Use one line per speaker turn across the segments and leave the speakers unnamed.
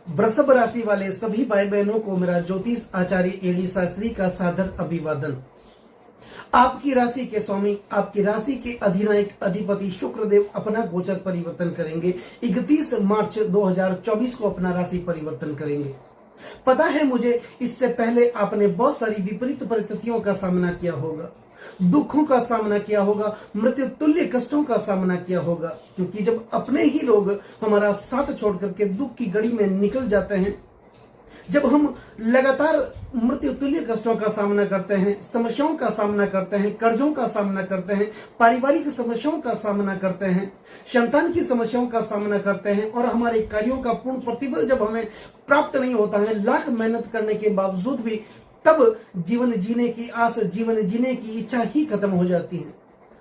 वृषभ राशि वाले सभी भाई बहनों को मेरा ज्योतिष आचार्य एडी शास्त्री का सादर अभिवादन। आपकी राशि के स्वामी, आपकी राशि के अधिनायक अधिपति शुक्रदेव अपना गोचर परिवर्तन करेंगे। 31 मार्च 2024 को अपना राशि परिवर्तन करेंगे। पता है मुझे, इससे पहले आपने बहुत सारी विपरीत परिस्थितियों का सामना किया होगा, दुखों का सामना किया होगा, मृत्यु तुल्य कष्टों का सामना किया होगा, क्योंकि जब अपने ही लोग हमारा साथ छोड़ करके दुख की घड़ी में निकल जाते हैं, जब हम लगातार मृत्यु तुल्य कष्टों का सामना करते हैं, समस्याओं का सामना करते हैं, कर्जों का सामना करते हैं, पारिवारिक समस्याओं का सामना करते हैं, संतान की समस्याओं का सामना करते हैं और हमारे कार्यों का पूर्ण प्रतिफल जब हमें प्राप्त नहीं होता है, लाख मेहनत करने के बावजूद भी, तब जीवन जीने की आस, जीवन जीने की इच्छा ही खत्म हो जाती है।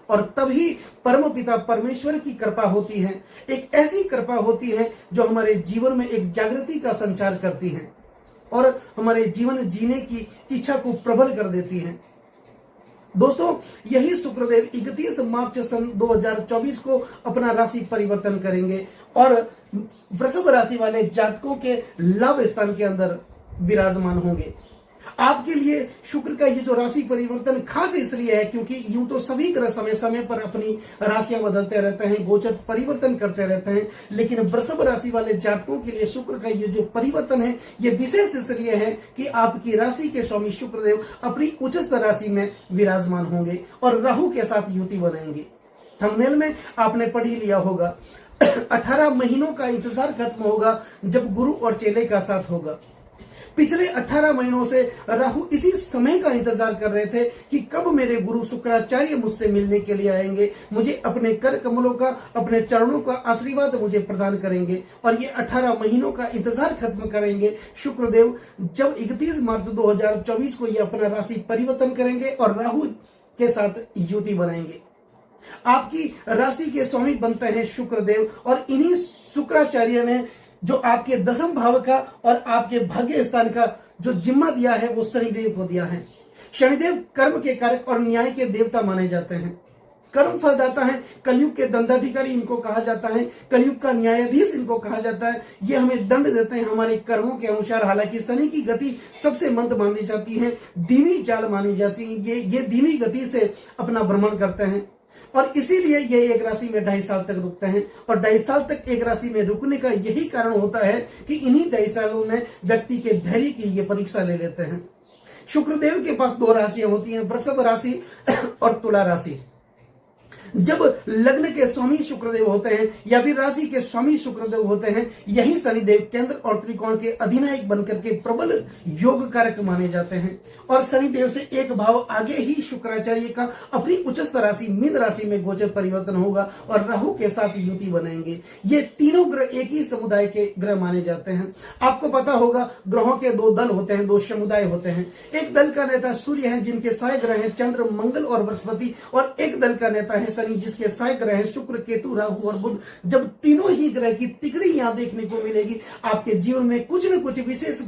और तभी परम पिता परमेश्वर की कृपा होती है, एक ऐसी कृपा होती है जो हमारे जीवन में एक जागृति का संचार करती है और हमारे जीवन जीने की इच्छा को प्रबल कर देती है। दोस्तों, यही शुक्रदेव 31 मार्च सन 2024 को अपना राशि परिवर्तन करेंगे और वृषभ राशि वाले जातकों के लाभ स्थान के अंदर विराजमान होंगे। आपके लिए शुक्र का ये जो राशि परिवर्तन खास इसलिए है क्योंकि यूं तो सभी ग्रह समय समय पर अपनी राशियां बदलते रहते हैं, गोचर परिवर्तन करते रहते हैं, लेकिन वृषभ राशि वाले जातकों के लिए शुक्र का ये जो परिवर्तन है ये विशेष इसलिए है कि आपकी राशि के स्वामी शुक्रदेव अपनी उच्चस्थ राशि में विराजमान होंगे और राहु के साथ युति बनाएंगे। थंबनेल में आपने पढ़ ही लिया होगा 18 महीनों का इंतजार खत्म होगा जब गुरु और चेले का साथ होगा। पिछले 18 महीनों से राहु इसी समय का इंतजार कर रहे थे कि कब मेरे गुरु शुक्राचार्य मुझसे मिलने के लिए आएंगे, मुझे अपने कर कमलों का, अपने चरणों का आशीर्वाद मुझे प्रदान करेंगे और ये 18 महीनों का इंतजार खत्म करेंगे शुक्रदेव जब 31 मार्च 2024 को ये अपना राशि परिवर्तन करेंगे और राहु के साथ युति बनाएंगे। आपकी राशि के स्वामी बनते हैं शुक्रदेव और इन्हीं शुक्राचार्य ने जो आपके दसम भाव का और आपके भाग्य स्थान का जो जिम्मा दिया है वो शनिदेव को दिया है। शनिदेव कर्म के कारक और न्याय के देवता माने जाते हैं, कर्म फलदाता है, कलयुग के दंडाधिकारी इनको कहा जाता है, कलयुग का न्यायाधीश इनको कहा जाता है। ये हमें दंड देते हैं हमारे कर्मों के अनुसार। हालांकि शनि की गति सबसे मंद मानी जाती है, धीमी चाल मानी जाती है, ये धीमी गति से अपना भ्रमण करते हैं और इसीलिए ये एक राशि में 2.5 साल तक रुकते हैं और 2.5 साल तक एक राशि में रुकने का यही कारण होता है कि इन्हीं 2.5 सालों में व्यक्ति के धैर्य की ये परीक्षा ले लेते हैं। शुक्रदेव के पास 2 राशियां होती हैं, वृषभ राशि और तुला राशि। जब लग्न के स्वामी शुक्रदेव होते हैं या फिर राशि के स्वामी शुक्रदेव होते हैं, यही शनिदेव केंद्र और त्रिकोण के अधिनायक बनकर के प्रबल योग कारक माने जाते हैं और शनिदेव से एक भाव आगे ही शुक्राचार्य का अपनी उच्चस्थ राशि मीन राशि में गोचर परिवर्तन होगा और राहु के साथ युति बनाएंगे। ये तीनों ग्रह एक ही समुदाय के ग्रह माने जाते हैं। आपको पता होगा ग्रहों के 2 दल होते हैं, 2 समुदाय होते हैं। एक दल का नेता सूर्य है जिनके सहाय ग्रह हैं चंद्र, मंगल और बृहस्पति, और एक दल का नेता है शनि जिसके सहाय ग्रह हैं शुक्र, केतु, राहु और बुध। जब तीनों ही ग्रह की तिकड़ी यहां देखने को मिलेगी, आपके जीवन में कुछ न कुछ विशेष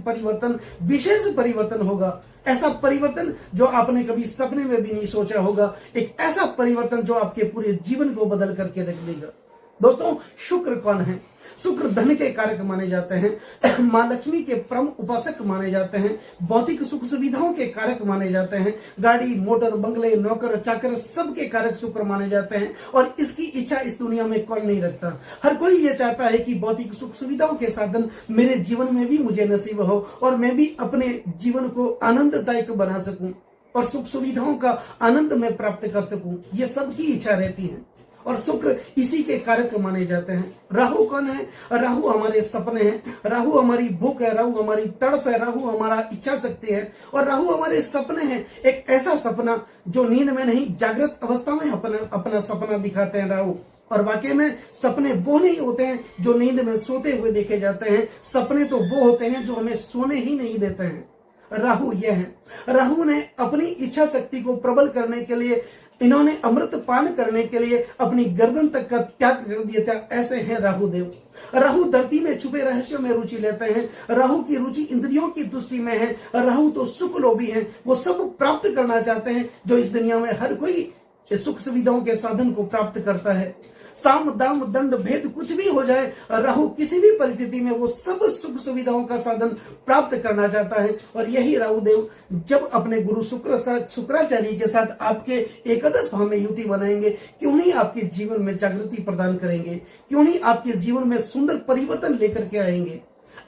परिवर्तन होगा। ऐसा परिवर्तन जो आपने कभी सपने में भी नहीं सोचा होगा, एक ऐसा परिवर्तन जो आपके पूरे जीवन को बदल करके रख देगा। दोस्तों, शुक्र कौन है? शुक्र धन के कारक माने जाते हैं, मां लक्ष्मी के परम उपासक माने जाते हैं, भौतिक सुख सुविधाओं के कारक माने जाते हैं, गाड़ी, मोटर, बंगले, नौकर चाकर सबके कारक शुक्र माने जाते हैं और इसकी इच्छा इस दुनिया में कौन नहीं रखता। हर कोई ये चाहता है कि भौतिक सुख सुविधाओं के साधन मेरे जीवन में भी मुझे नसीब हो और मैं भी अपने जीवन को आनंददायक बना सकूं और सुख सुविधाओं का आनंद में प्राप्त कर सकूं, ये सबकी इच्छा रहती है और शुक्र इसी के कारक माने जाते हैं। राहु कौन है? राहु हमारे सपने हैं, राहु हमारी भूख है, राहु हमारी तड़फ है, राहु हमारा इच्छा शक्ति है और राहु हमारे सपने हैं। एक ऐसा सपना जो नींद में नहीं, जागृत अवस्था में अपना सपना दिखाते हैं राहु। और वाकई में सपने वो नहीं होते हैं जो नींद में सोते हुए देखे जाते हैं, सपने तो वो होते हैं जो हमें सोने ही नहीं देते हैं। राहु ये है। राहु ने अपनी इच्छा शक्ति को प्रबल करने के लिए, इन्होंने अमृत पान करने के लिए अपनी गर्दन तक का त्याग कर दिया था। ऐसे हैं राहु देव। राहु धरती में छुपे रहस्यों में रुचि लेते हैं। राहु की रुचि इंद्रियों की तुष्टि में है। राहु तो सुख लोभी है, वो सब प्राप्त करना चाहते हैं जो इस दुनिया में हर कोई सुख सुविधाओं के साधन को प्राप्त करता है। साम दाम दंड भेद कुछ भी हो जाए, राहु किसी भी परिस्थिति में वो सब सुख सुविधाओं का साधन प्राप्त करना चाहता है। और यही राहु देव जब अपने गुरु शुक्राचार्य के साथ आपके एकादश भाव में युति बनाएंगे, क्यों नहीं आपके जीवन में जागृति प्रदान करेंगे, क्यों नहीं आपके जीवन में सुंदर परिवर्तन लेकर के आएंगे।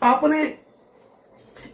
आपने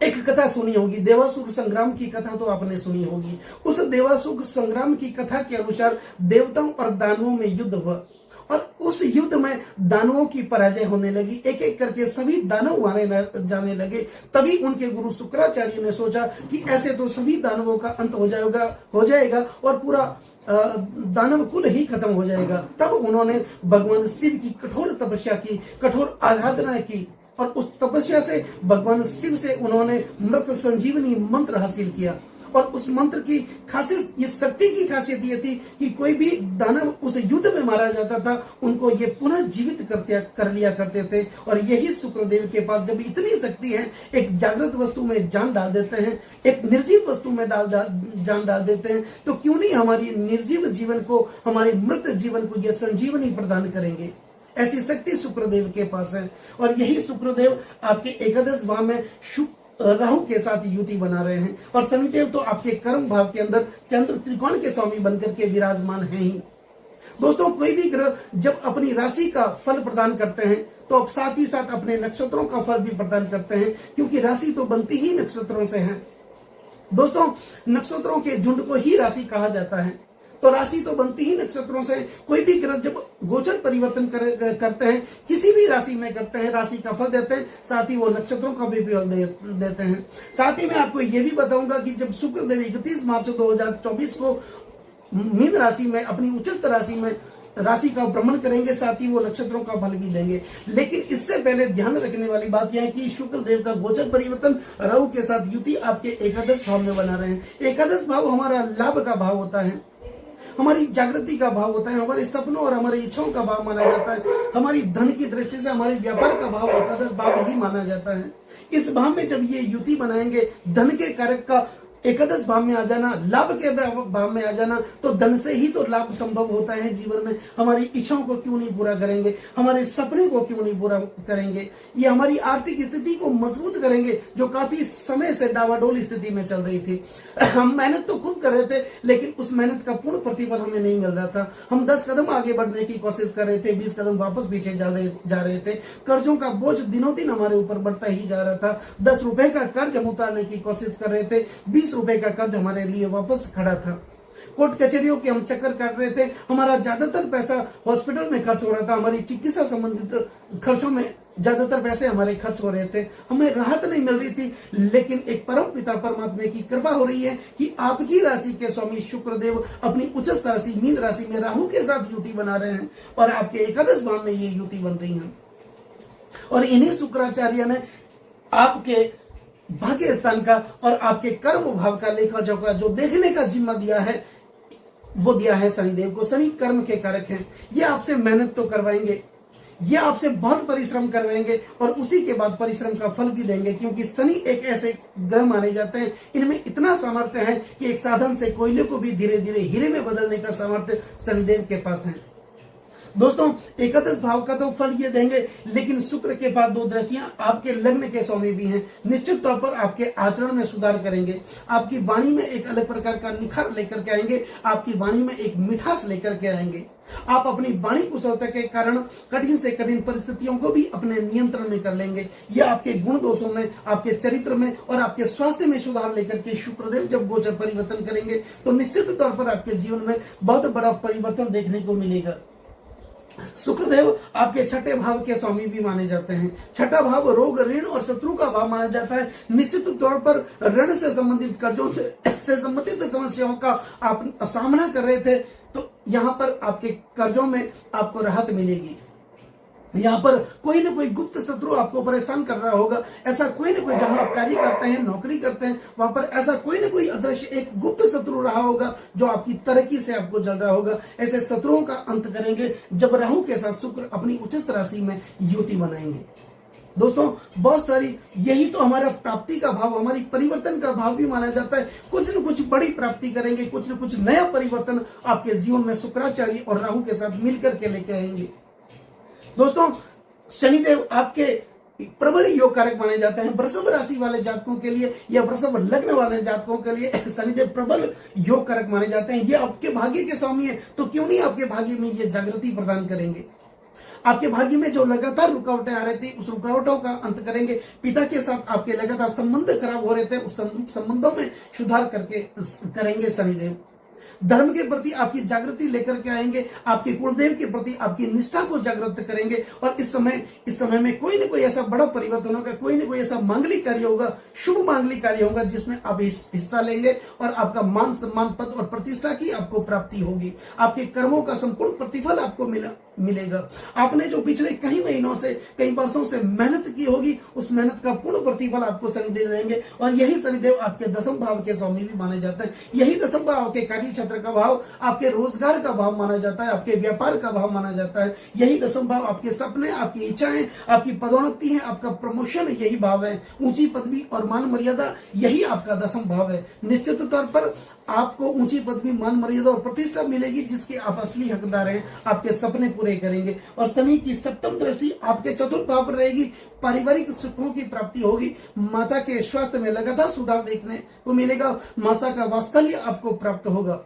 एक कथा सुनी होगी, देवासुर संग्राम की कथा तो आपने सुनी होगी। उस देवासुर संग्राम की कथा के अनुसार देवताओं और दानवों में युद्ध हुआ और उस युद्ध में दानवों की पराजय होने लगी। एक एक करके सभी दानव मारे जाने लगे। तभी उनके गुरु शुक्राचार्य ने सोचा कि ऐसे तो सभी दानवों का अंत हो जाएगा और पूरा दानव कुल ही खत्म हो जाएगा। तब उन्होंने भगवान शिव की कठोर तपस्या की, कठोर आराधना की और उस तपस्या से भगवान शिव से उन्होंने मृत संजीवनी मंत्र हासिल किया। और उस मंत्र की खासियत, ये शक्ति की खासियत ये थी कि कोई भी दानव उस युद्ध में मारा जाता था, उनको ये पुनः जीवित कर लिया करते थे। और यही शुक्रदेव के पास जब इतनी शक्ति है, एक जागृत वस्तु में जान डाल देते हैं, एक निर्जीव वस्तु में जान डाल देते हैं, तो क्यों नहीं हमारी निर्जीव जीवन को, हमारे मृत जीवन को ये संजीवनी प्रदान करेंगे। ऐसी शक्ति शुक्रदेव के पास है। और यही शुक्रदेव आपके एकादश भाव में राहु के साथ युति बना रहे हैं। और शनिदेव तो आपके कर्म भाव के अंदर केंद्र त्रिकोण के स्वामी बनकर के विराजमान हैं ही। दोस्तों, कोई भी ग्रह जब अपनी राशि का फल प्रदान करते हैं तो अब साथ ही साथ अपने नक्षत्रों का फल भी प्रदान करते हैं, क्योंकि राशि तो बनती ही नक्षत्रों से है। दोस्तों, नक्षत्रों के झुंड को ही राशि कहा जाता है, तो राशि तो बनती ही नक्षत्रों से। कोई भी ग्रह जब गोचर परिवर्तन करते हैं, किसी भी राशि में करते हैं, राशि का फल देते हैं, साथ ही वो नक्षत्रों का भी फल देते हैं। साथ ही मैं आपको ये भी बताऊंगा कि जब शुक्रदेव 31 मार्च 2024 को मीन राशि में, अपनी उच्चस्थ राशि में राशि का भ्रमण करेंगे, साथ ही वो नक्षत्रों का फल भी देंगे। लेकिन इससे पहले ध्यान रखने वाली बात यह है कि शुक्रदेव का गोचर परिवर्तन राहु के साथ युति आपके एकादश भाव में बना रहे हैं। एकादश भाव हमारा लाभ का भाव होता है, हमारी जागृति का भाव होता है, हमारे सपनों और हमारी इच्छाओं का भाव माना जाता है। हमारी धन की दृष्टि से हमारे व्यापार का भाव एकादश भाव ही माना जाता है। इस भाव में जब ये युति बनाएंगे, धन के कारक का एकादश भाव में आ जाना, लाभ के भाव में आ जाना, तो धन से ही तो लाभ संभव होता है जीवन में। हमारी इच्छाओं को क्यों नहीं पूरा करेंगे, हमारे सपने को क्यों नहीं पूरा करेंगे, ये हमारी आर्थिक स्थिति को मजबूत करेंगे, जो काफी समय से डावाडोल स्थिति में चल रही थी। हम मेहनत तो खूब कर रहे थे, लेकिन उस मेहनत का पूर्ण प्रतिफल हमें नहीं मिल रहा था। हम 10 कदम आगे बढ़ने की कोशिश कर रहे थे, 20 कदम वापस पीछे जा रहे थे। कर्जों का बोझ दिनों दिन हमारे ऊपर बढ़ता ही जा रहा था। 10 रुपए का कर्ज हम उतारने की कोशिश कर रहे थे, 20 रुपए का कर्ज हमारे लिए वापस खड़ा था। कोर्ट कचहरियों के हम चक्कर काट रहे थे, हमारा ज्यादातर पैसा हॉस्पिटल में खर्च हो रहा था, हमारी चिकित्सा संबंधित खर्चों में ज्यादातर पैसे हमारे खर्च हो रहे थे, हमें राहत नहीं मिल रही थी। लेकिन एक परम पिता परमात्मा की कृपा हो रही है कि आपकी राशि के स्वामी शुक्रदेव अपनी उच्चस्थ राशि मीन राशि में राहु के साथ युति बना रहे हैं और आपके एकादश भाव में ये युति बन रही है। और इन्हीं शुक्राचार्य ने आपके भाग्य स्थान का और आपके कर्म भाव का लेखा जोखा जो देखने का जिम्मा दिया है, वो दिया है शनिदेव को। शनि कर्म के कारक हैं, ये आपसे मेहनत तो करवाएंगे, ये आपसे बहुत परिश्रम करवाएंगे और उसी के बाद परिश्रम का फल भी देंगे, क्योंकि शनि एक ऐसे ग्रह माने जाते हैं, इनमें इतना सामर्थ्य है कि एक साधन से कोयले को भी धीरे धीरे हीरे में बदलने का सामर्थ्य शनिदेव के पास है। दोस्तों, एकादश भाव का तो फल ये देंगे, लेकिन शुक्र के बाद 2 दृष्टियां आपके लग्न के स्वामी भी हैं। निश्चित तौर पर आपके आचरण में सुधार करेंगे, आपकी वाणी में एक अलग प्रकार का निखार लेकर के आएंगे, आपकी वाणी में एक मिठास लेकर के आएंगे। आप अपनी वाणी कुशलता के कारण कठिन से कठिन परिस्थितियों को भी अपने नियंत्रण में कर लेंगे। यह आपके गुण दोषों में, आपके चरित्र में और आपके स्वास्थ्य में सुधार लेकर के शुक्रदेव जब गोचर परिवर्तन करेंगे, तो निश्चित तौर पर आपके जीवन में बहुत बड़ा परिवर्तन देखने को मिलेगा। शुक्रदेव आपके छठे भाव के स्वामी भी माने जाते हैं। छठा भाव रोग, ऋण और शत्रु का भाव माना जाता है। निश्चित तौर पर ऋण से संबंधित, कर्जों से संबंधित समस्याओं का आप सामना कर रहे थे, तो यहाँ पर आपके कर्जों में आपको राहत मिलेगी। यहाँ पर कोई ना कोई गुप्त शत्रु आपको परेशान कर रहा होगा। ऐसा कोई ना कोई, जहां आप कार्य करते हैं, नौकरी करते हैं, वहां पर ऐसा कोई ना कोई अदृश्य एक गुप्त शत्रु रहा होगा जो आपकी तरक्की से आपको जल रहा होगा। ऐसे शत्रुओं का अंत करेंगे जब राहु के साथ शुक्र अपनी उच्चस्थ राशि में युति बनाएंगे। दोस्तों, बहुत सारी, यही तो हमारा प्राप्ति का भाव, हमारी परिवर्तन का भाव भी माना जाता है। कुछ न कुछ बड़ी प्राप्ति करेंगे, कुछ न कुछ नया परिवर्तन आपके जीवन में शुक्राचार्य और राहु के साथ मिलकर के लेके आएंगे। दोस्तों, शनिदेव आपके प्रबल योग कारक माने जाते हैं। वृषभ राशि वाले जातकों के लिए या वृषभ लग्न वाले जातकों के लिए शनिदेव प्रबल योग कारक माने जाते हैं। ये आपके भाग्य के स्वामी है, तो क्यों नहीं आपके भाग्य में ये जागृति प्रदान करेंगे। आपके भाग्य में जो लगातार रुकावटें आ रही थी, उस रुकावटों का अंत करेंगे। पिता के साथ आपके लगातार संबंध खराब हो रहे थे, उस संबंधों में सुधार करके करेंगे शनिदेव। धर्म के प्रति आपकी जागृति लेकर के आएंगे, आपके कुलदेव के प्रति आपकी निष्ठा को जागृत करेंगे। और इस समय में कोई न कोई ऐसा बड़ा परिवर्तन होगा, कोई न कोई ऐसा मांगलिक कार्य होगा, शुभ मांगलिक कार्य होगा, जिसमें आप हिस्सा लेंगे और आपका मान सम्मान, पद और प्रतिष्ठा की आपको प्राप्ति होगी। आपके कर्मों का संपूर्ण प्रतिफल आपको मिलेगा। आपने जो पिछले कई महीनों से, कई वर्षों से मेहनत की होगी, उस मेहनत का पूर्ण प्रतिफल आपको शनिदेव देंगे। और यही शनिदेव आपके दसम भाव के स्वामी भी माने जाते हैं। यही दसम भाव के कार्य क्षेत्र का भाव, आपके रोजगार का भाव माना जाता है, आपके व्यापार का भाव माना जाता है। यही दसम भाव आपके सपने, आपकी इच्छाएं, आपकी पदोन्नति है, आपका प्रमोशन, यही भाव है। ऊंची पदवी और मान मर्यादा, यही आपका दसम भाव है। निश्चित तौर पर आपको ऊंची पदवी, मान मर्यादा और प्रतिष्ठा मिलेगी, जिसके आप असली हकदार हैं। आपके सपने पूरे करेंगे। और शनि की सप्तम दृष्टि आपके चतुर्थ भाव पर रहेगी। पारिवारिक सुखों की प्राप्ति होगी। माता के स्वास्थ्य में लगातार सुधार देखने को मिलेगा। माता का वात्सल्य आपको प्राप्त होगा।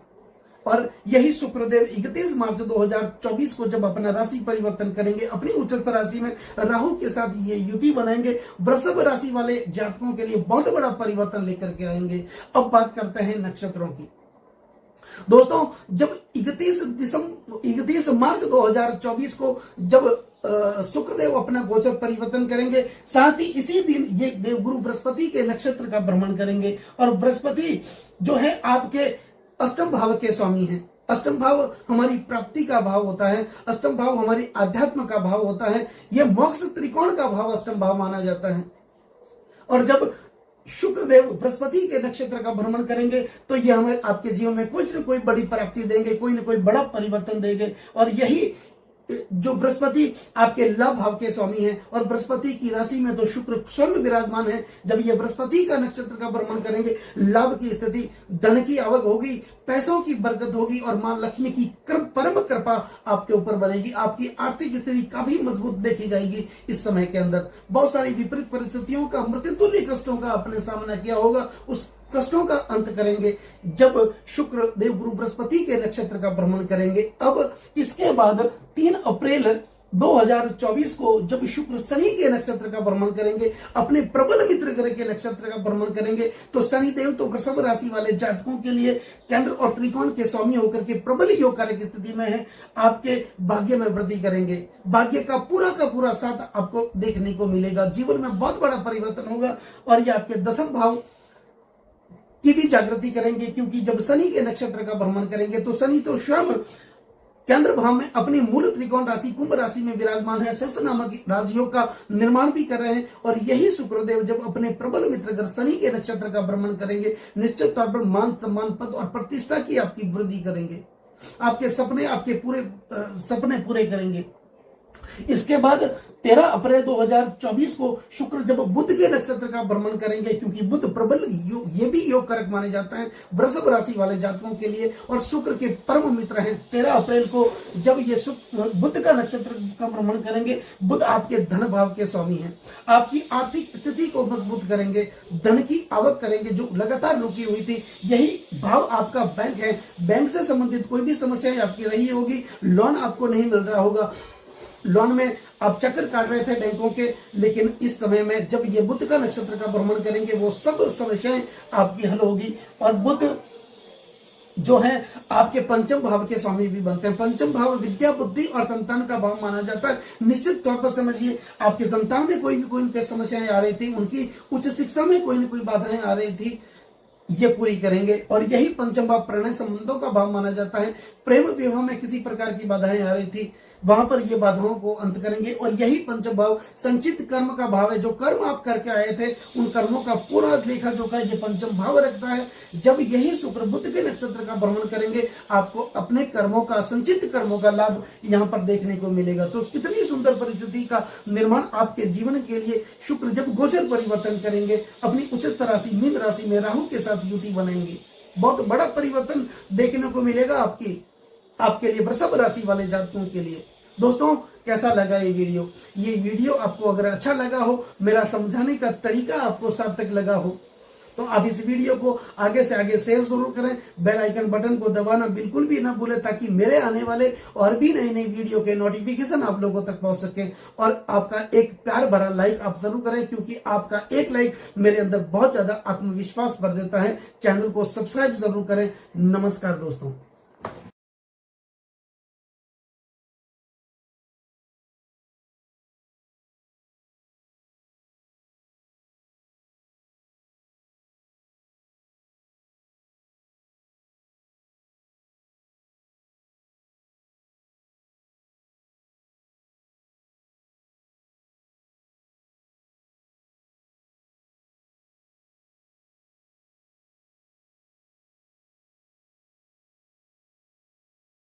और यही शुक्रदेव 31 मार्च 2024 को जब अपना राशि परिवर्तन करेंगे, अपनी उच्चस्थ राशि में राहु के साथ ये युति बनाएंगे, वृषभ राशि वाले जातकों के लिए बहुत बड़ा परिवर्तन लेकर के आएंगे। अब बात करते हैं नक्षत्रों की। दोस्तों, जब 31 मार्च 2024 को जब शुक्रदेव अपना गोचर परिवर्तन करेंगे, साथ ही इसी दिन ये देवगुरु बृहस्पति के नक्षत्र का भ्रमण करेंगे। और बृहस्पति जो है आपके अष्टम भाव के स्वामी हैं। अष्टम भाव हमारी प्राप्ति का भाव होता है, अष्टम भाव हमारी आध्यात्म का भाव होता है। यह मोक्ष त्रिकोण का भाव अष्टम भाव माना जाता है। और जब शुक्रदेव बृहस्पति के नक्षत्र का भ्रमण करेंगे, तो ये हमें आपके जीवन में कुछ न कोई बड़ी प्राप्ति देंगे, कोई न कोई बड़ा परिवर्तन देंगे। और यही जो बृहस्पति आपके लाभ भाव के स्वामी हैं, और बृहस्पति की राशि में तो शुक्र स्वयं विराजमान है। जब ये बृहस्पति का नक्षत्र का भ्रमण करेंगे, लाभ की स्थिति, धन की आवक होगी, पैसों की बरकत होगी, और मां लक्ष्मी की परम कृपा आपके ऊपर बनेगी। आपकी आर्थिक स्थिति काफी मजबूत देखी जाएगी। इस समय के अंदर बहुत सारी विपरीत परिस्थितियों का, मृत्युतुल्य कष्टों का आपने सामना किया होगा, उस कष्टों का अंत करेंगे जब शुक्र देवगुरु बृहस्पति के नक्षत्र का भ्रमण करेंगे। अब इसके बाद 3 अप्रैल 2024 को जब शुक्र शनि के नक्षत्र का भ्रमण करेंगे, अपने प्रबल मित्र ग्रह के नक्षत्र का भ्रमण करेंगे, तो शनिदेव तो वृषभ राशि वाले जातकों के लिए केंद्र और त्रिकोण के स्वामी होकर के प्रबल योग कारक स्थिति में है। आपके भाग्य में वृद्धि करेंगे। भाग्य का पूरा साथ आपको देखने को मिलेगा। जीवन में बहुत बड़ा परिवर्तन होगा। और ये आपके दसम भाव की भी जागृति करेंगे, क्योंकि जब शनि के नक्षत्र का भ्रमण करेंगे, तो शनि तो स्वयं केंद्र भाव में अपनी मूल त्रिकोण राशि कुंभ राशि में विराजमान है। शश नामक राजयोग का निर्माण भी कर रहे हैं। और यही शुक्रदेव जब अपने प्रबल मित्र ग्रह शनि के नक्षत्र का भ्रमण करेंगे, निश्चित तौर पर मान सम्मान, पद और प्रतिष्ठा की आपकी वृद्धि करेंगे। आपके सपने, आपके पूरे सपने पूरे करेंगे। इसके बाद 13 अप्रैल 2024 को शुक्र जब बुध के नक्षत्र का भ्रमण करेंगे, क्योंकि बुध प्रबल योग, ये भी योग कारक माने जाता है वृषभ राशि वाले जातकों के लिए, और शुक्र के परम मित्र हैं। 13 अप्रैल को जब ये बुध का नक्षत्र का भ्रमण करेंगे, बुध आपके धन भाव के स्वामी हैं। आपकी आर्थिक स्थिति को मजबूत करेंगे, धन की आवक करेंगे जो लगातार रुकी हुई थी। यही भाव आपका बैंक है। बैंक से संबंधित कोई भी समस्याएं आपकी रही होगी, लोन आपको नहीं मिल रहा होगा, लोन में आप चक्कर काट रहे थे बैंकों के, लेकिन इस समय में जब ये बुध का नक्षत्र का भ्रमण करेंगे, वो सब समस्याएं आपकी हल होगी। और बुध जो है आपके पंचम भाव के स्वामी भी बनते हैं। पंचम भाव विद्या, बुद्धि और संतान का भाव माना जाता है। निश्चित तौर पर समझिए, आपके संतान में कोई न कोई समस्याएं आ रही थी, उनकी उच्च शिक्षा में कोई न कोई बाधाएं आ रही थी, ये पूरी करेंगे। और यही पंचम भाव प्रणय संबंधों का भाव माना जाता है। प्रेम विवाह में किसी प्रकार की बाधाएं आ रही थी, वहां पर ये बाधाओं को अंत करेंगे। और यही पंचम भाव संचित कर्म का भाव है। जो कर्म आप करके आए थे, उन कर्मों का पूरा लेखा जोखा ये पंचम भाव रखता है। जब यही शुक्र बुध के नक्षत्र का भ्रमण करेंगे, आपको अपने कर्मों का, संचित कर्मों का लाभ यहाँ पर देखने को मिलेगा। तो कितनी सुंदर परिस्थिति का निर्माण आपके जीवन के लिए शुक्र जब गोचर परिवर्तन करेंगे, अपनी उच्चस्थ राशि मीन राशि में राहु के साथ युति बनाएंगे। बहुत बड़ा परिवर्तन देखने को मिलेगा आपके लिए, वृषभ राशि वाले जातकों के लिए। दोस्तों, कैसा लगा ये वीडियो आपको अगर अच्छा लगा हो, मेरा समझाने का तरीका आपको सार्थक लगा हो, तो आप इस वीडियो को आगे से आगे शेयर जरूर करें। बेल आइकन बटन को दबाना बिल्कुल भी ना भूलें, ताकि मेरे आने वाले और भी नई नई वीडियो के नोटिफिकेशन आप लोगों तक पहुंच सके। और आपका एक प्यार भरा लाइक आप जरूर करें, क्योंकि आपका एक लाइक मेरे अंदर बहुत ज्यादा आत्मविश्वास भर देता है। चैनल को सब्सक्राइब जरूर करें। नमस्कार दोस्तों।